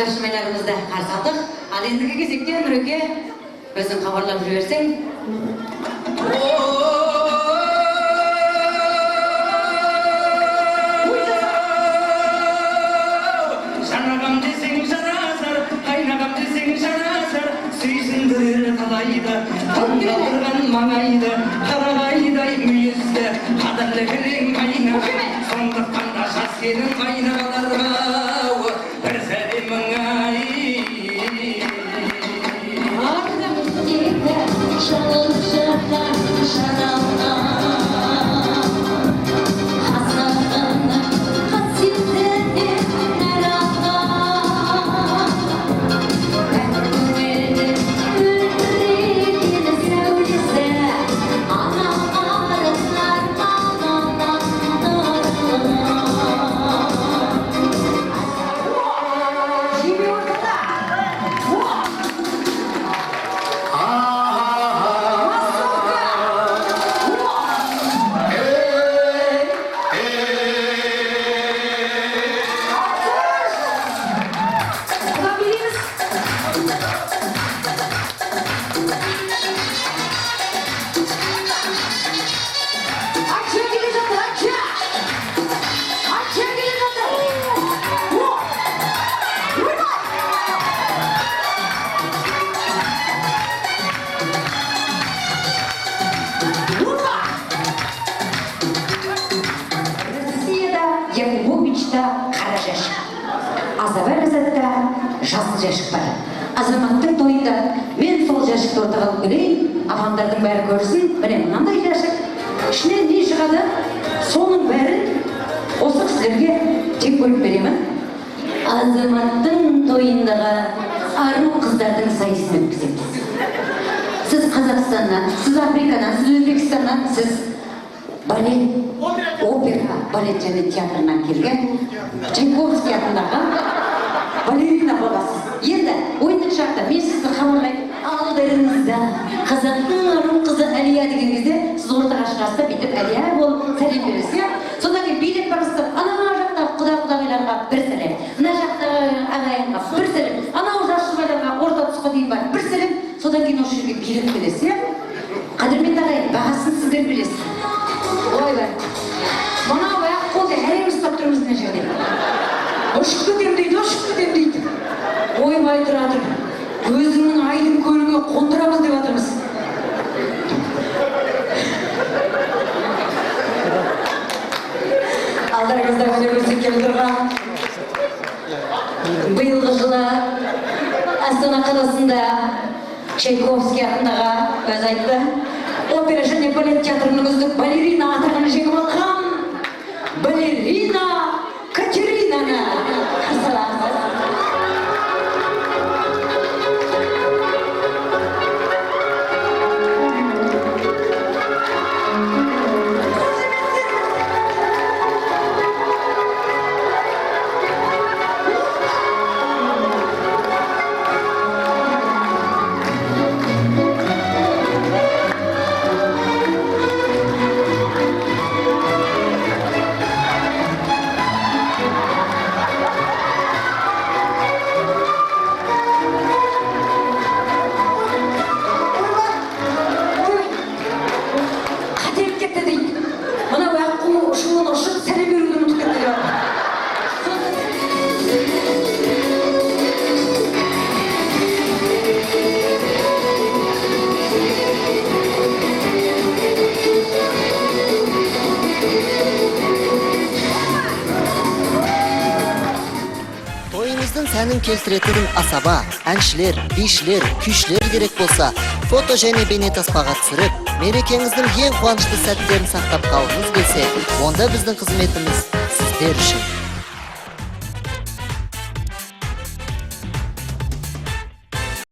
жакшы байларыбызды каршы алдык. Ал эндиги кезекте Нуреке өзүң кабарлап жиберсең. Жанагам десең жанасар, кайнагам десең жанасар, сүйсүндүрөр талайды, таңдалдырган маңайды, карагайдай мүйүздө, кадырлыгың майна, сондуктан да жас келин кайнагаларга бир сәлемиң ай. Жасыл жәшік бар. Азаматтың тойында мен сол жәшікті ортаға алып келейін, ағамдардың бәрі көрсін. Міне мынандай жәшік. Ішінен не шығады? Соның бәрін осы кісілерге тек бөліп беремін. Азаматтың тойындағы ару қыздардың сайысын өткіземіз. Сіз Қазақстаннан, сіз Африкадан, сіз Өзбекстаннан, сіз балет, опера, балет және театрынан келген Чайковский атындағы балерина боласыз. Енді ойындық шақта мен сізді хабарлаймын. Алдарыңызда қазақтың ару қызы Әлия деген кезде сіз ортаға шығасыз да бүйтіп Әлия болып сәлем бересіз, иә? Содан кейін билет барысыз, ана жақтағы құда-құдағиларға бір сәлем, мына жақтағы ағайынға бір сәлем, анау жас жұбайларға орта тұсқа дейін бар бір сәлем, содан кейін осы жерге билет бересіз, иә? Қадірменді ағайын, бағасын сіздер білесіз. Ойбай, мынау аяқ қолды әрең ұстап тұрмыз мына жерде. Ұшып кетем дейді, ойбай тұратыр. Өзіңнің айдың көліңе қондырамыз деп атырмыз. Алдарыңызда өнер көрсеткен тұрған биылғы жылы Астана қаласында Чайковский атындағы өзі айтты, опера және балет театрының үздік балерина атағын жеңіп алған балерина Катеринаны қарсы. Сәнін келтіретінің асаба, әншілер, бишілер, күйшілер керек болса, фото және бейнетаспаға түсіріп, мерекеңіздің ең қуанышты сәттерін сақтап қалғыңыз келсе, онда біздің қызметіміз сіздер үшін.